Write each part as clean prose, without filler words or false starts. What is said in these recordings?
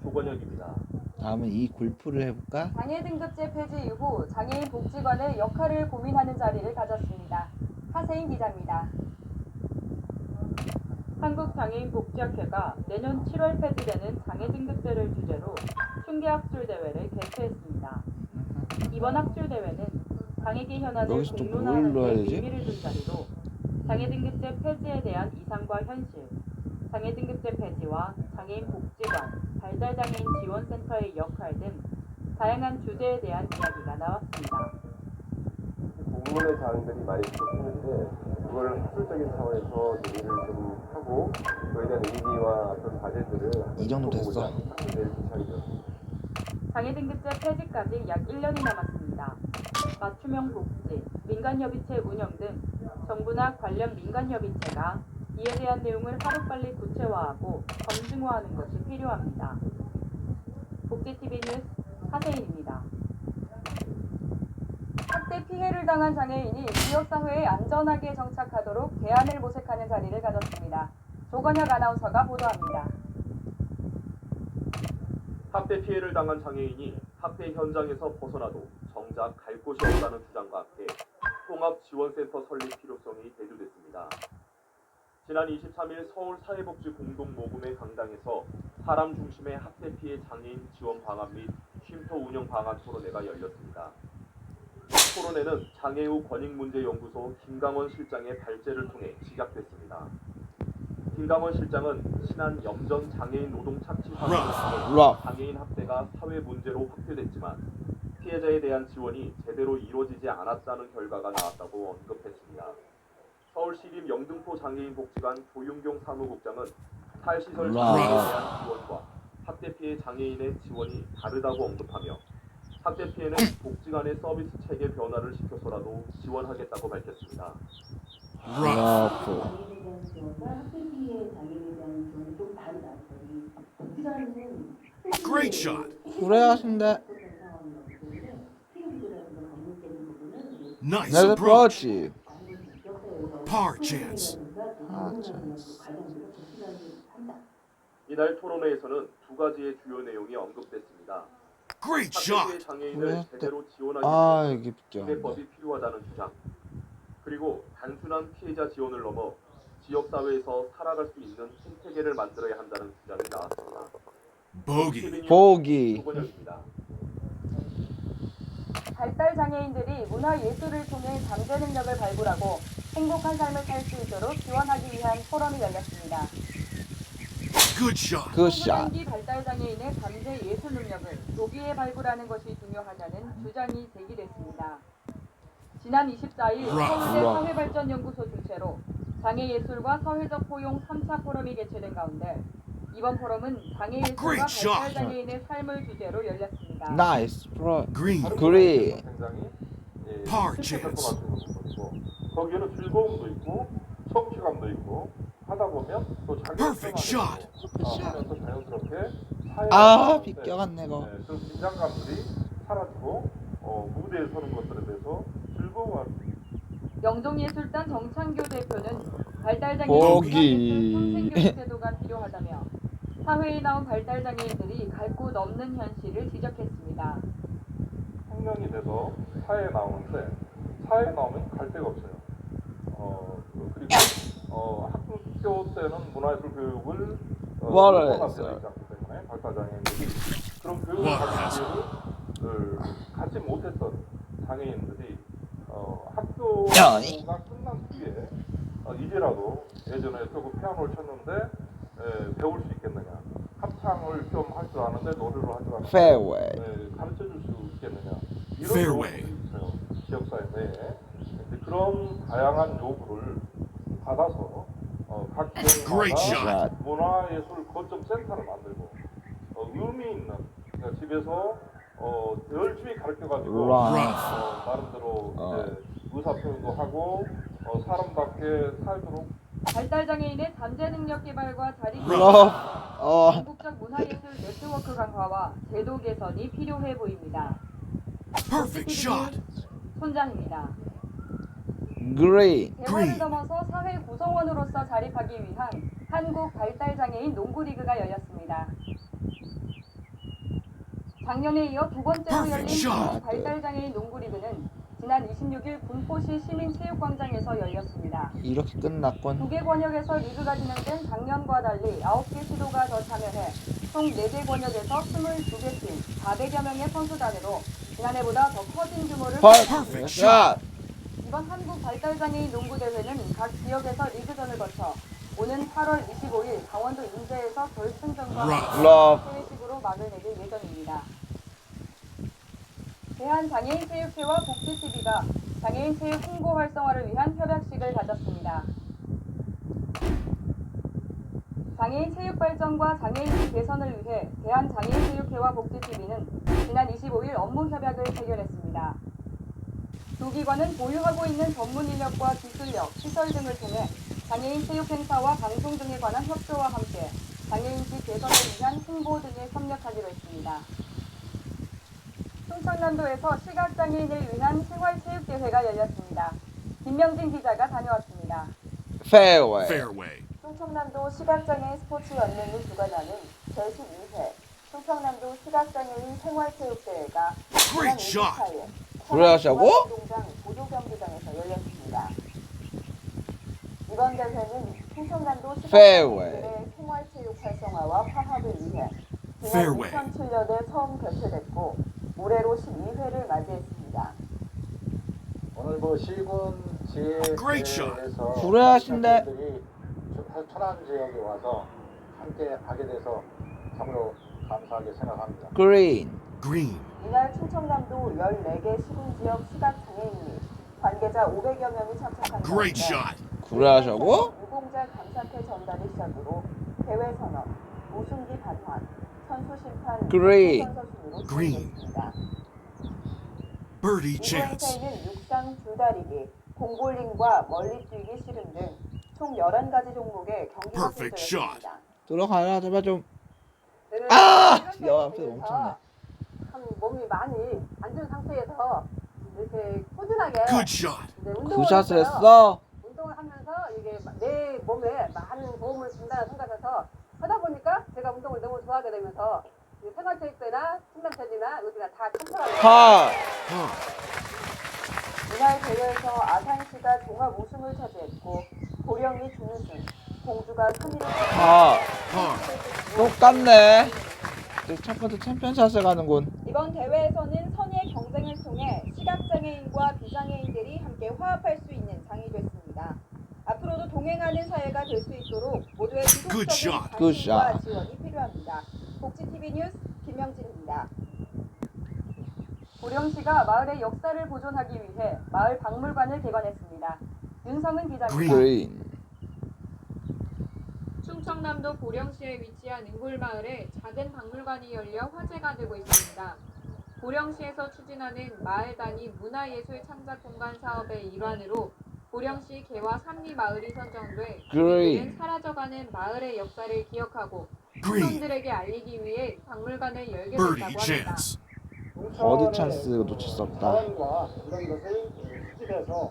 조건혁입니다. 다음은 이 골프를 해볼까? 장애 등급제 폐지 이후 장애인 복지관의 역할을 고민하는 자리를 가졌습니다. 하세인 기자입니다. 한국장애인복지학회가 내년 7월 폐지되는 장애 등급제를 주제로 춘계학술대회를 개최했습니다. 이번 학술대회는 장애계 현안을 여기서 또 뭘 공론화하는 넣어야 데 되지? 의미를 둔 자리로 장애 등급제 폐지에 대한 이상과 현실, 장애 등급제 폐지와 장애인 복지관, 발달장애인 지원센터의 역할 등 다양한 주제에 대한 이야기가 나왔습니다. 공론의 사항들이 많이 부족했는데 그걸 학술적인 차원에서 얘기를 좀 하고 그에 대한 의미와 어떤 과제들을 이 정도 됐어. 학술대회를 개최하게 되었습니다. 장애 등급제 폐지까지 약 1년이 남았습니다. 맞춤형 복지, 민간협의체 운영 등 정부나 관련 민간협의체가 이에 대한 내용을 하루빨리 구체화하고 검증화하는 것이 필요합니다. 복지TV 뉴스 하세인입니다. 학대 피해를 당한 장애인이 지역사회에 안전하게 정착하도록 대안을 모색하는 자리를 가졌습니다. 조건혁 아나운서가 보도합니다. 학대 피해를 당한 장애인이 학대 현장에서 벗어나도 정작 갈 곳이 없다는 주장과 함께 통합지원센터 설립 필요성이 대두됐습니다. 지난 23일 서울사회복지 공동모금회 강당에서 사람 중심의 학대 피해 장애인 지원 방안 및 쉼터 운영 방안 토론회가 열렸습니다. 토론회는 장애우 권익문제연구소 김강원 실장의 발제를 통해 시작됐습니다. 김강원 실장은 신안 염전 장애인 노동 착취 사건을 통해 장애인 학대가 사회 문제로 확대됐지만 피해자에 대한 지원이 제대로 이루어지지 않았다는 결과가 나왔다고 언급했습니다. 서울시립 영등포 장애인 복지관 조윤경 사무국장은 사회시설 장애인에 대한 지원과 학대 피해 장애인의 지원이 다르다고 언급하며 학대 피해는 복지관의 서비스 체계 변화를 시켜서라도 지원하겠다고 밝혔습니다. Great shot. 그래야신데. Nice 네, approach. 그렇지. Par chance. 아, 찬스. 이날 토론회에서는 두 가지의 주요 내용이 언급됐습니다. Great 학대 피해 shot. 장애인을 그래? 제대로 지원하기 아, 위해 이게 비껴. 특례법이 필요하다는 주장, 그리고 단순한 피해자 지원을 넘어 지역사회에서 살아갈 수 있는 생태계를 만들어야 한다는 주장이 나왔습니다. Bogey. 보기. 조건혁입니다. 발달 장애인들이 문화예술을 통해 잠재 능력을 발굴하고 행복한 삶을 살 수 있도록 지원하기 위한 포럼이 열렸습니다. Good shot. 굿샷. 청소년기 발달 장애인의 잠재 예술 능력을 조기에 발굴하는 것이 중요하다는 주장이 제기됐습니다. 지난 24일 서울대 사회발전연구소 주최로 장애예술과 사회적 포용 3차 포럼이 개최된 가운데 이번 포럼은 장애예술과 발달 장애인의 삶을 주제로 열렸습니다. 나이스. 프로. Green. 그리. 굉장히 Par 실패할 chance. 것 같은 부분이고 거기에는 즐거움도 있고 성취감도 있고 하다 보면 또 자기 Perfect shot. 하면서 자연스럽게 사회 아, 비껴갔네 거. 그 긴장감들이 사라지고 무대에 서는 것들에 대해서 즐거워하는. 영동예술단 정창교 대표는 발달장애인 보기. 평생교육 제도가 필요하다며 사회에 나온 발달장애인들이 갈 곳 없는 현실을 지적했습니다. 학년이 돼서 사회에 나오는데 사회에 나오면 갈 데가 없어요. 그리고 학교 때는 문화예술 교육을 뭐를 되어 했어요? 있지 않기 때문에 발달장애인들이 그런 교육을 받는 기회를 갖지 못했던 장애인들이 학교가 끝난 뒤에 이제라도 예전에 조금 피아노를 쳤는데 배울 수 있겠느냐, 합창을 좀 할 줄 아는데 노래를 할 줄 아는데 Fairway. 가르쳐 줄 수 있겠느냐 이런 Fairway. 요구들이 있어요. 지역사회 내에. 근데 그런 다양한 요구를 받아서 각 Great 지역마다 shot. 문화예술 거점 센터를 만들고 의미 있는, 그러니까 집에서 열심히 가르쳐가지고 나름대로 이제 의사표현도 하고 사람답게 살도록. 발달장애인의 잠재 능력 개발과 자립 전국적 문화예술 네트워크 강화와 제도 개선이 필요해 보입니다. Perfect shot. 손장입니다. 그리. 대화를 넘어서 사회 구성원으로서 자립하기 위한 한국 발달장애인 농구리그가 열렸습니다. 작년에 이어 두 번째로 열린 Perfect shot. 전국 발달장애인 농구리그는 지난 26일 군포시 시민체육광장에서 열렸습니다. 이렇게 끝났군. 두 개 권역에서 리그가 진행된 작년과 달리 9개 시도가 더 참여해 총 4개 권역에서 22개 팀 400여 명의 선수단으로 지난해보다 더 커진 규모를 퍼펙트 샷. 이번 한국 발달장애인 농구대회는 각 지역에서 리그전을 거쳐 오는 8월 25일 강원도 인제에서 결승전과 러브. 대회식으로 막을 내릴 예정입니다. 대한장애인체육회와 복지TV가 장애인 체육 홍보 활성화를 위한 협약식을 가졌습니다. 장애인 체육 발전과 장애인 개선을 위해 대한장애인체육회와 복지TV는 지난 25일 업무 협약을 체결했습니다. 두 기관은 보유하고 있는 전문 인력과 기술력, 시설 등을 통해 장애인 체육 행사와 방송 등에 관한 협조와 함께 장애인식 개선을 위한 홍보 등에 협력하기로 했습니다. 충청남도에서 시각장애인을 위한 생활체육대회가 열렸습니다. 김명진 기자가 다녀왔습니다. 페어웨이. Fairway. 충청남도 시각장애인 스포츠연맹이 주관하는 제12회 충청남도 시각장애인 생활체육대회가 지난 Great shot. 24일 그러시라고? 동장 보도경기장에서 열렸습니다. 이번 대회는 충청남도 시각장애인들의 생활체육 활성화와 화합을 위해 지난 Fairway. 2007년에 처음 개최됐고 올해로 12회를 맞이했습니다. 오늘 뭐 시군 Great shot. 지혜에서 구례하신데. 천안 지역에 와서 함께 하게 돼서 참으로 감사하게 생각합니다. 그린. Green. 이날 충청남도 14개 시군지역 시각장애인 및 관계자 500여 명이 참석한 Great 가운데 shot. 구례하자고? 유공자 감사패 전달이 시작으로 대회 선언, 우승기 반환, 선수 심판, 그린. 선수순으로 그린. 진행됐습니다. Birdie 이번 chance. 행사에는 육상 줄다리기, 공볼링과 멀리뛰기 씨름 등 총 11가지 종목의 경기가 Perfect 펼쳐졌습니다. 들어가라 제발 좀. 네, 아! 이렇게 야, 앞에 되면서 엄청나. 참 몸이 많이 앉은 상태에서 이렇게 꾸준하게 Good shot. 이제 그 운동을 샷을 했어요. 했어. 운동을 하면서 이게 내 몸에 많은 도움을 준다는 생각에서 하다 보니까 제가 운동을 너무 좋아하게 되면서 이 생활체육대나 충남편이나 어디나 다 참석하게 됐어요. 파. Par. 이날 대회에서 아산시가 종합 우승을 차지했고 고령이 준우승, 공주가 3위를 파. Par. 똑같네. 첫 번째 챔피언샷을 가는군. 이번 대회에서는 선의의 경쟁을 통해 시각장애인과 비장애인들이 함께 화합할 수 있는 장이 됐습니다. 앞으로도 동행하는 사회가 될 수 있도록 모두의 Good 지속적인 shot. Good 관심과 shot. 지원이 필요합니다. 복지TV 뉴스 김명진입니다. 고령시가 마을의 역사를 보존하기 위해 마을 박물관을 개관했습니다. 윤성은 기자입니다. Green. 그린. 충청남도 고령시에 위치한 은골마을에 작은 박물관이 열려 화제가 되고 있습니다. 고령시에서 추진하는 마을 단위 문화예술 창작 공간 사업의 일환으로 고령시 개화 3리 마을이 선정돼 그레이. 주민들은 사라져가는 마을의 역사를 기억하고 Green. 후손들에게 알리기 위해 박물관을 열게 Birdie 됐다고 합니다. chance. 버디 찬스 놓칠 수 없다. 자원과 이런 것을 수집해서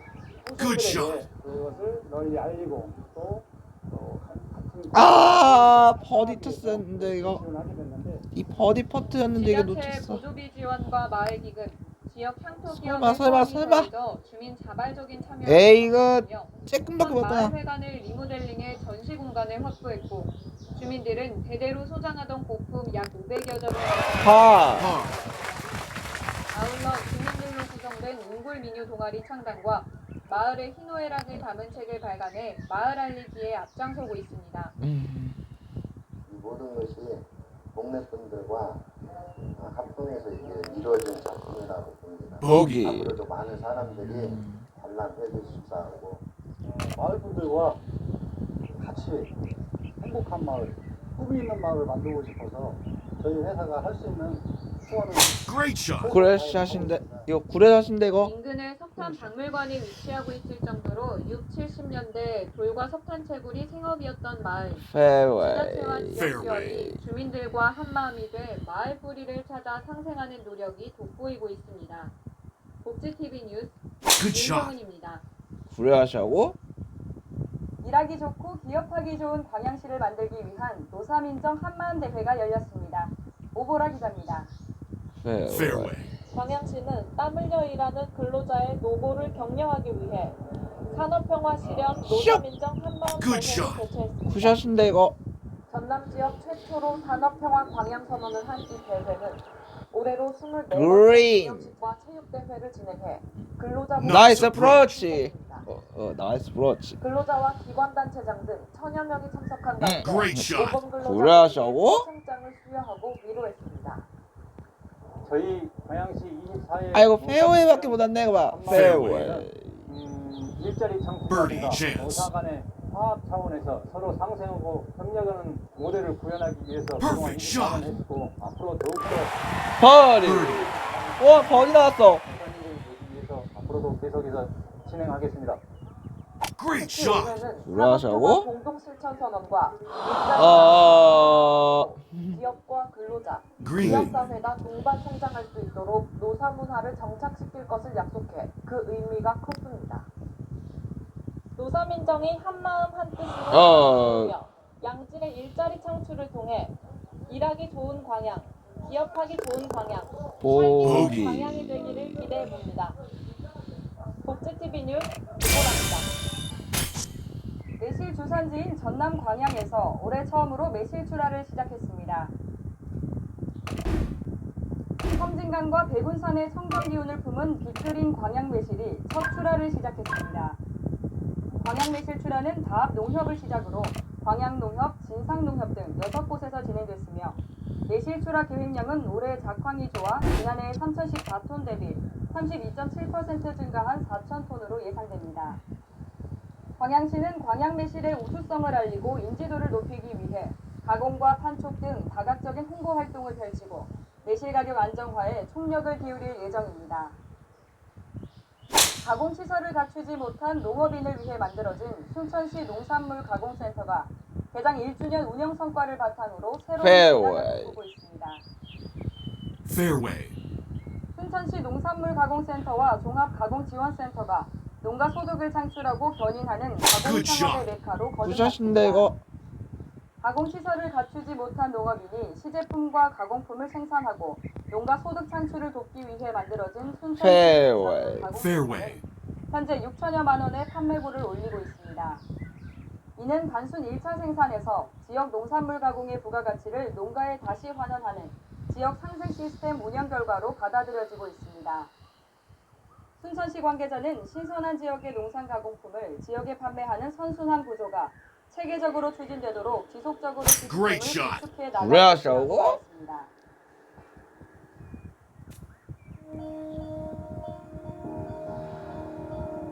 Good shot. 후손들에게 그것을 널리 알리고 또 같은 아, 버디 터스였는데 이거. 지원하게 됐는데 이 버디 퍼트였는데 이거 지자체 놓쳤어. 보조비 지원과 마을 기금, 지역 향토 설마, 기업의 설마, 사업이 설마. 더해져 주민 자발적인 참여를 에이, 이거 이루어지며 쬐끔밖에 못 마을 보나. 회관을 리모델링해 전시 공간을 확보했고 주민들은 대대로 소장하던 고품 약 500여 점을 파. Par. 아울러 주민들로 구성된 웅골 민요 동아리 창단과 마을의 희노애락을 담은 책을 발간해 마을 알리기에 앞장서고 있습니다. 이 모든 것이 동네 분들과 합동해서 이게 이루어진 작품이라고 봅니다. 보기. 앞으로도 많은 사람들이 관람해줄 수 있고 마을 분들과 같이 행복한 마을, 꿈이 있는 마을을 만들고 싶어서 저희 회사가 할 수 있는 후원을 Great shot. 구레샷인데 이거 구레샷인데 이거. 인근에 석탄 박물관이 위치하고 있을 정도로 6, 70년대 돌과 석탄 채굴이 생업이었던 마을. 지자체와 페어웨이. 지역기업이 주민들과 한마음이 돼 마을 뿌리를 찾아 상생하는 노력이 돋보이고 있습니다. 복지TV 뉴스 Good shot. 윤성은입니다. 구레샷하고 일하기 좋고 기업하기 좋은 광양시를 만들기 위한 노사민정 한마음 대회가 열렸습니다. 오보라 기자입니다. Fairway. 광양시는 땀 흘려 일하는 근로자의 노고를 격려하기 위해 산업평화 실현 노사민정 한마음 Good 대회를 shot. 개최했습니다. 굿샷인데 이거. 전남 지역 최초로 산업평화 광양 선언을 한 이 대회는 올해로 24번째 그린. 기념식과 체육대회를 진행해 근로자 나이스 보호를 프로치. 지켰습니다. 나이스 프로치. 근로자와 기관단체장 등 천여 명이 참석한 가운데 Great shot. 모범 그래 근로자들에게 하자고? 초청장을 수여하고 위로했습니다. 저희 광양시 24일 아이고 페어웨이밖에 못 왔네 이거 봐. Fairway. 페어웨이. 일자리 Birdie 창출과 chance. 노사 간의 화합 차원에서 서로 상생하고 협력하는 모델을 구현하기 위해서 그동안 Perfect shot. 24년 했고 앞으로 더욱더 버디. Birdie. 와 버디 나왔어. 선생님을 보기 위해서 앞으로도 계속해서 진행하겠습니다. Great 특히 shot. 올해는 그래 하자고? 산업평화 공동실천 선언과 어. 기업과 근로자, Green. 지역사회가 동반 성장할 수 있도록 노사 문화를 정착시킬 것을 약속해 그 의미가 컸습니다. 노사민정이 한마음 한뜻으로 이루며 양질의 일자리 창출을 통해 일하기 좋은 광양, 기업하기 좋은 광양, 살기 좋은 보기. 광양이 되기를 기대해 봅니다. 복지TV 뉴스 오보라입니다. 매실 주산지인 전남 광양에서 올해 처음으로 매실 출하를 시작했습니다. 섬진강과 백운산의 청정 기운을 품은 빅그린 광양 매실이 첫 출하를 시작했습니다. 광양 매실 출하는 다합 농협을 시작으로 광양농협, 진상농협 등 6곳에서 진행됐으며 매실 출하 계획량은 올해 작황이 좋아 지난해 3,014톤 대비 32.7% 증가한 4,000톤으로 예상됩니다. 광양시는 광양 매실의 우수성을 알리고 인지도를 높이기 위해 가공과 판촉 등 다각적인 홍보 활동을 펼치고 매실 가격 안정화에 총력을 기울일 예정입니다. 가공시설을 갖추지 못한 농업인을 위해 만들어진 순천시 농산물 가공센터가 개장 1주년 운영 성과를 바탕으로 새로운 Fairway. 기반을 보고 있습니다. Fairway. 순천시 농산물 가공센터와 종합가공지원센터가 농가 소득을 창출하고 견인하는 가공 창업의 메카로 굿샷인데 거듭났습니다. 이거. 가공시설을 갖추지 못한 농업인이 시제품과 가공품을 생산하고 농가 소득 창출을 돕기 위해 만들어진 순천시 Fairway. 농산물 가공센터는 Fairway. 현재 6천여만 원의 판매고를 올리고 있습니다. 이는 단순 1차 생산에서 지역 농산물 가공의 부가가치를 농가에 다시 환원하는 지역 상생 시스템 운영 결과로 받아들여지고 있습니다. 순천시 관계자는 신선한 지역의 농산 가공품을 지역에 판매하는 선순환 구조가 체계적으로 추진되도록 지속적으로 시스템을 Great shot. 구축해 그래 나갈 하자고? 것이라고 했습니다.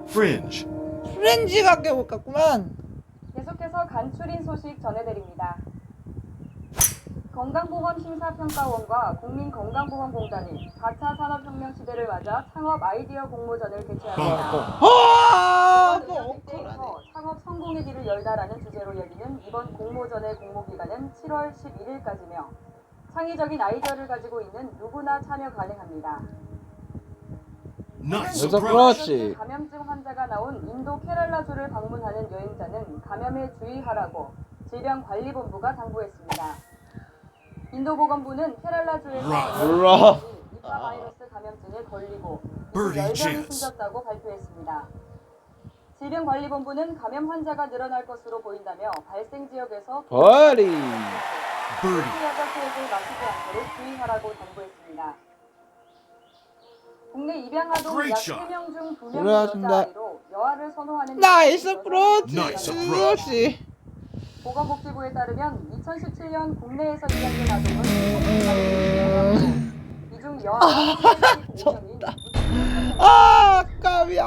Fringe. 프렌지 가게 못 갔구만. 계속해서 간추린 소식 전해드립니다. 건강보험심사평가원과 국민건강보험공단이 4차 산업혁명 시대를 맞아 창업 아이디어 공모전을 개최합니다. 아, 또 의학 엉클하네. 획득에서 창업 성공의 길을 열다라는 주제로 열리는 이번 공모전의 공모기간은 7월 11일까지며 창의적인 아이디어를 가지고 있는 누구나 참여 가능합니다. Nice 그래서 approach. 그렇지. 감염증 환자가 나온 인도 케랄라주를 방문하는 여행자는 감염에 주의하라고 질병관리본부가 당부했습니다. 인도보건부는 케랄라주에서 몰라. 니파 바이러스 감염증에 걸리고 Birdie 열병이 chance. 숨졌다고 발표했습니다. 질병관리본부는 감염 환자가 늘어날 것으로 보인다며 발생 지역에서 버디. Birdie. 여자 수액을 마시지 않도록 주의하라고 당부했습니다. 국내 입양아동 Great 약 shot. 3명 중 2명이 그래야습니다. 여자아이로 여아를 선호하는 나이스 프로치. Nice approach. 그렇지. 보건복지부에 따르면 2017년 국내에서 입양된 아동은 이중 여아 5명인 아,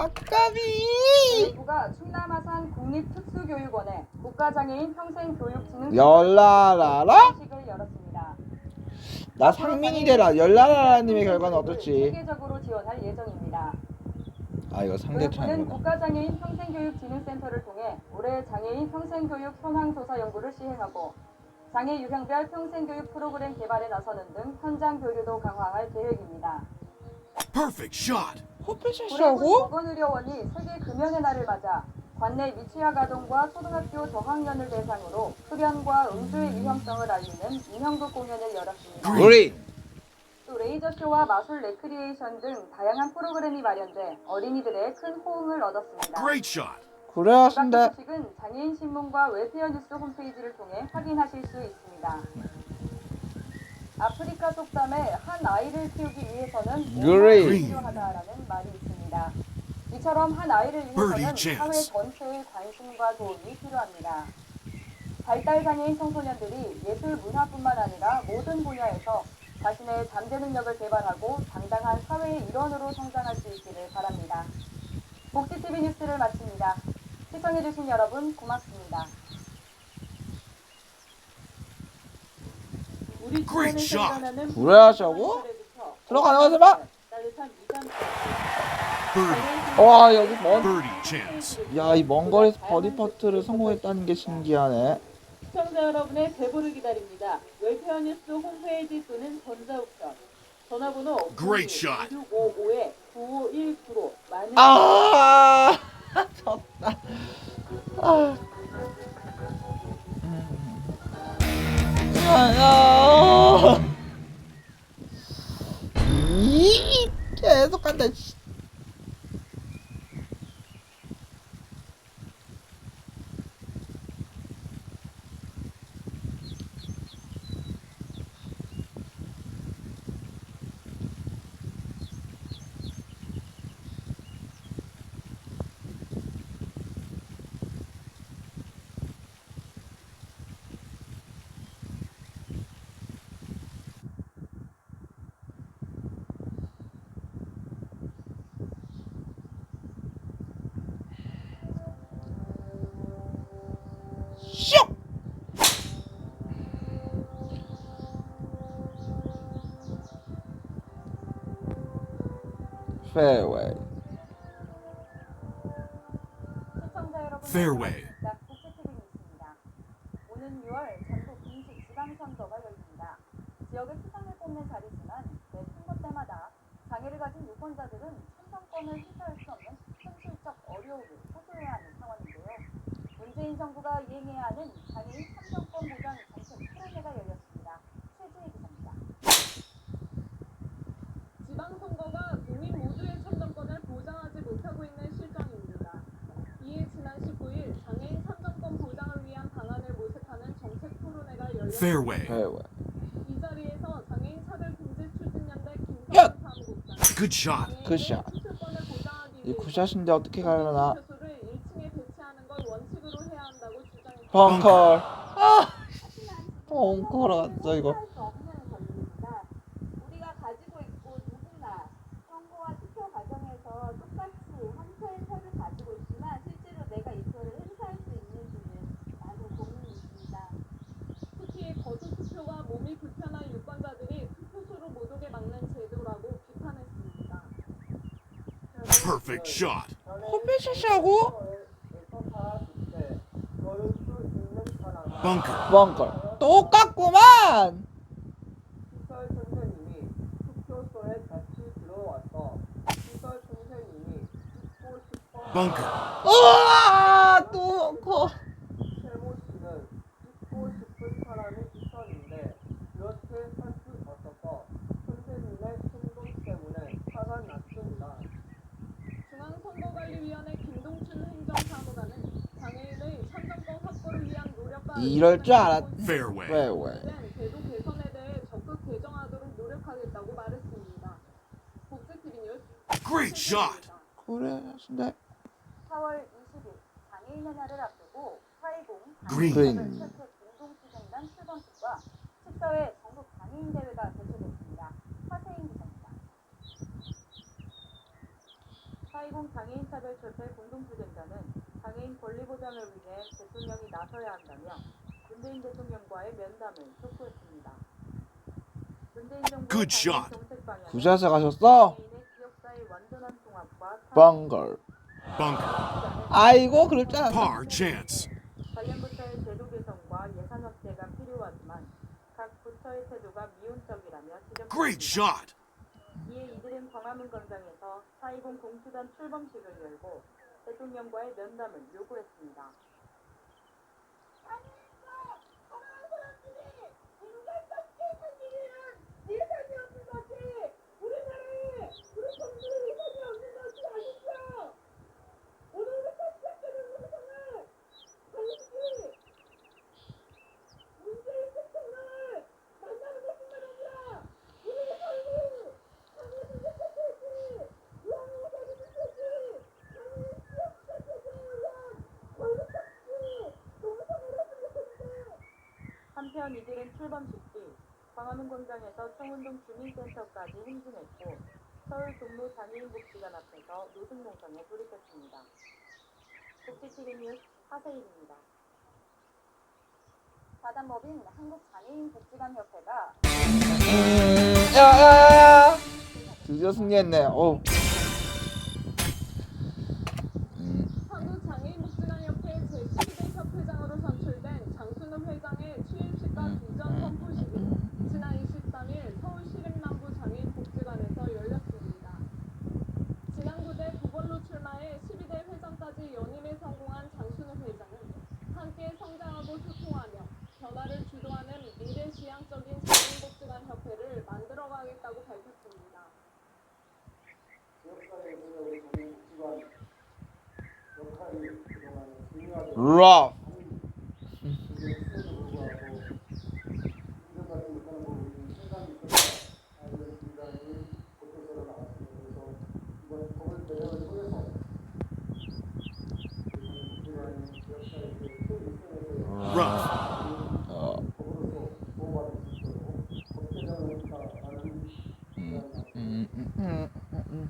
아까비. 정부가 충남아산 국립특수교육원에 국가장애인 평생교육진흥 열라라라? 식을 열었습니다. 나 상민이 되라. 열라라라님의 결과는 어떨지. 세계적으로 지원할 예정입니다. 아, 이거 상대 교육부는 차이구나. 국가장애인 평생교육진흥센터를 통해 올해 장애인 평생교육 현황조사 연구를 시행하고 장애 유형별 평생교육 프로그램 개발에 나서는 등 현장 교류도 강화할 계획입니다. Perfect shot. 구례구 호패샷이라고? 보건의료원이 세계 금연의 날을 맞아 관내 미취학 아동과 초등학교 저학년을 대상으로 흡연과 음주의 위험성을 알리는 인형극 공연을 열었습니다. 그린. 또 레이저쇼와 마술 레크리에이션 등 다양한 프로그램이 마련돼 어린이들의 큰 호응을 얻었습니다. Great shot. 그래 이 하신대. 밖의 소식은 장애인 신문과 웰페어 뉴스 홈페이지를 통해 확인하실 수 있습니다. 아프리카 속담에 한 아이를 키우기 위해서는 Green. 필요하다라는 말이 있습니다. 이처럼 한 아이를 Birdie 위해서는 사회 chance. 전체의 관심과 도움이 필요합니다. 발달장애인 청소년들이 예술 문화뿐만 아니라 모든 분야에서 자신의 잠재 능력을 개발하고 당당한 사회의 일원으로 성장할 수 있기를 바랍니다. 복지TV 뉴스를 마칩니다. 시청해주신 여러분 고맙습니다. 우리 Great 주변에서 shot. 일어나는 그래 하자고? 들어가는 거지 마. 따뜻한 이산 Birdie. 와 여기 먼. Birdie chance. 야 이 먼 거리에서 버디 퍼트를 성공했다는 게 신기하네. 시청자 여러분의 제보를 기다립니다. 웰페어 뉴스 홈페이지 또는 전자우편 전화번호 Great shot. 9655-9519로 많은 아 졌다. 아. 야. 이 계속 간다. 씨. 슉! 페어웨이. 시청자 여러분 Fairway. 복지TV 뉴스입니다. 오는 6월 전국 공식 지방선거가 열립니다. 지역의 수장을 뽑는 자리지만 매 선거 때마다 장애를 가진 유권자들은 참정권을 행사할 수 없는 현실적 어려움을 호소해야 하는 상황인데요. 문재인 정부가 이행해야 하는 장애인 참정권 보장 정책 토론회가 열렸습니다. 최지혜 기자입니다. 지방선거가 국민 모두의 참정권을 보장하지 못하고 있는 실정입니다. 이에 지난 19일 장애인 참정권 보장을 위한 방안을 모색하는 정책 토론회가 열렸습니다. Fairway. 페어웨이. 이 자리에서 장애인 차별 금지 추진연대 야! 김성훈 사무국장, Good shot. 굿샷. 투표권을 보장하기 이 위해서 굿샷인데 어떻게 가려나? 투표소를 1층에 배치하는 걸 원칙으로 해야 한다고 주장했습니다. 벙커. 아. 벙커라 갔어 이거. 할수 없는 권리입니다. 우리가 가지고 있고 누구나 선거와 투표 과정에서 똑같이 한 표의 표를 가지고 있지만 실제로 내가 이 표를 행사할 수 있는지는 많은 고민이 있습니다. 특히 거소 투표와 몸이 불편한 유권자들이 투표소로 못 오게 막는 제도라고 비판했습니다. Perfect shot. 홈페이지하고 Bunker. 벙커. 똑같구만. 시설 선생님이 투표소에 같이 들어와서 시설 선생님이 듣고 싶어 Bunker. 우와 또 벙커. 세모 씨는 듣고 싶은 사람이 있었는데 그렇게 할 수 없어서 선생님의 행동 때문에 화가 났습니다. 중앙선거관리위원회 김동춘 행정사무관은 장애인의 참정권 확보를 위한 노력과 이럴 줄 알았. Fairway. 페어웨이. 제도 개선에 대해 적극 개정하도록 노력하겠다고 말했습니다. 복지TV 뉴스 Great shot. 그래 하신대. 4월 20일 장애인의 날을 앞두고 420 Green. 장애인 체크 공동투쟁단 출범식과 14회 전국 장애인 대회가 개최됐습니다. 화세인 기자입니다. 420 장애인 차별철폐 공동투쟁단은 장애인 권리 보장을 위해 대통령이 나서야 한다며 문재인 대통령과의 면담을 촉구했습니다. 문재인 정부의 Good 장애인 shot. 정책 방향은 굿샷에 가셨어? 장애인의 지역사회 완전한 통합과 벙커. Bunker. 아이고 그럴 줄 알았어. Par chance. 관련 부처의 제도 개선과 예산 확대가 필요하지만 각 부처의 태도가 미온적이라며 Great 지적했습니다. shot. 이에 이들은 광화문 광장에서 420 공수단 출범식을 열고 대통령과의 면담을 요구했습니다. 하지만 이들은 출범식 뒤 광화문 광장에서 청운동 주민센터까지 행진했고 서울 종로 장애인복지관 앞에서 노숙농성에 돌입했습니다. 복지TV 뉴스 하세일입니다. 사단법인 한국장애인복지관협회가 야야야야 드디어 승리했네. 어. 한국장애인복지관협회 제12대 협회장으로 선출된 장순우 회장의 취임식과 비전 선포식이 지난 23일 서울시립남부 장애인복지관에서 열렸습니다. 지난 9대 보궐로 출마해 12대 회장까지 연임에 성공한 장순우 회장은 함께 성장하고 소통하며 변화를 주도하는 미래지향적인 장애인복지관협회를 만들어가겠다고 밝혔습니다. 지역사회에서 우리 장애인복지관 역할이 그동안 중요하게 락. Rough.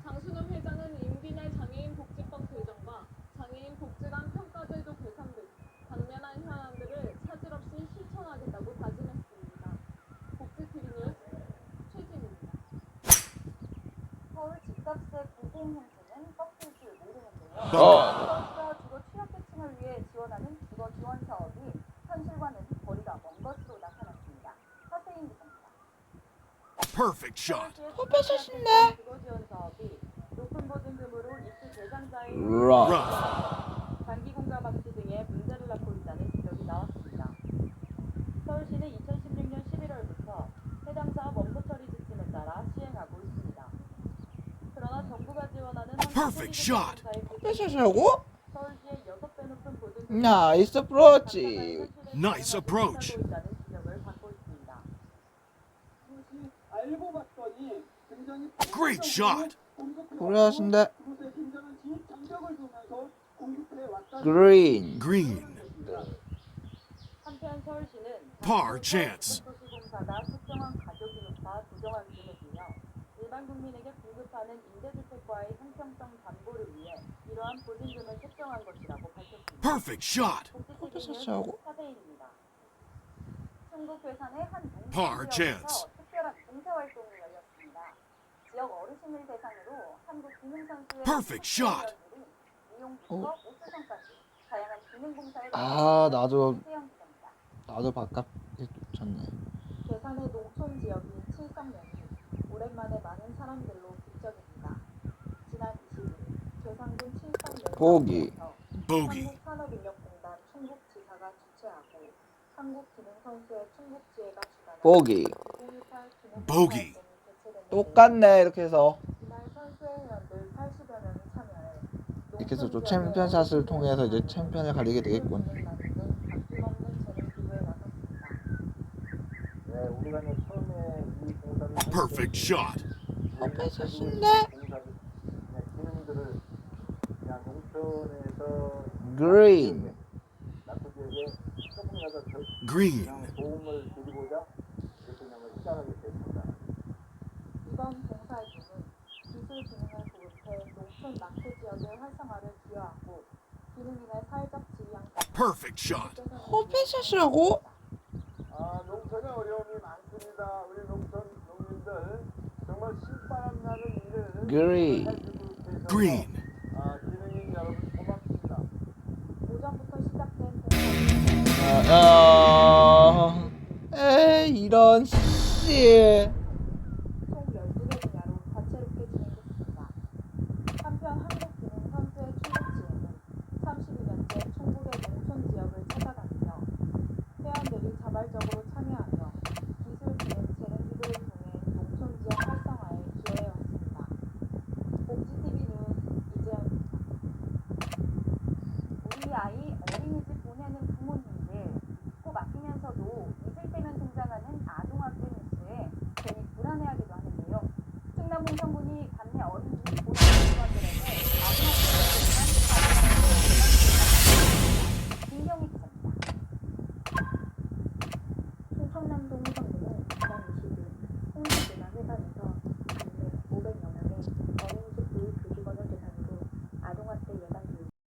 장순우 회장은 임기 내 장애인복지법 개정과 장애인복지관 평가제도 개선 등 당면한 현안들을 차질 없이 실천하겠다고 다짐했습니다. 복지TV 뉴스 최진입니다. 서울 집값의 고공행진은 꺾일 줄 모르는데요. 서울시가 주거 취약계층을 위해 지원하는 주거 지원 사업이 현실과는 거리가 먼 것으로 나타났습니다. 하세인 기자입니다. Perfect shot. 헛배셨네. 주거 지원 사업이 높은 보증금으로 입주 대상자의 락. Rough. 장기 공가 방치 등의 문제를 낳고 있다는 지적이 나왔습니다. 서울시는 2016년 11월부터 해당 사업 업무 처리 지침에 따라 시행하고 있습니다. 그러나 정부가 지원하는 Perfect shot. 헛배셨냐고? 서울시의 6배 높은 보증금 나이스 어프로치. Nice approach. 있다는 지적을 받고 있습니다. 알고 봤더니 굉장히 Great shot. 고려하신데. 그곳에 굉장한 진입 장벽을 두면서 공급해 왔다. 그린. Green. 한편 서울시는 Par chance. 도시공사가 특정한 가격이 높아 부정한 금액이며 일반 국민에게 공급하는 임대주택과의 형평성 담보를 위해 이러한 보증금을 책정한 것이라고 밝혔습니다. Perfect shot. 헛배셨냐고? 사대일입니다. 충북 괴산의 한 Par chance. 농촌지역에서 특별한 봉사활동이 열렸습니다. 지역 어르신을 대상으로 한국 기능선수회 Perfect shot. 미용부터 옷수선까지 다양한 기능봉사에 아, 나도 세영 기자입니다. 나도 바깥에 쫓았네. 괴산의 농촌 지역인 칠성면이 오랜만에 많은 사람들로 북적입니다. 지난 20일 괴산군 칠성면 보기. Bogey. 한국산업인력공단 충북지사가 주최하고 한국기능선수회 충북지회가 주관한 보기. 2018 기능 Bogey. 똑같네 이렇게 해서. 이날 선수회 회원들 80여 명이 참여해 이렇게 해서 또 챔피언샷을 통해서 이제 챔피언을 가리게 되겠군. 바꿈없는 재능 기부에 나섰습니다. 네, 우리가 이제 처음에 이 공사를 Perfect shot. 헛배셨네. 기능들을 그냥 농촌에서 그린. 낙후지역에 조금이라도 더 Green. 그냥 도움을 드리고자 이렇게 그냥 시작하게 됐습니다. 이번 봉사활동은 기술 기능을 보급해 농촌 낙후 지역의 활성화를 기여하고 기능인의 사회적 지향 Perfect shot. 헛배셨냐고? 농촌에 어려움이 많습니다. 우리 농촌 농민들 정말 신바람 나는 일을 그린. 해주고 계셔서 Green.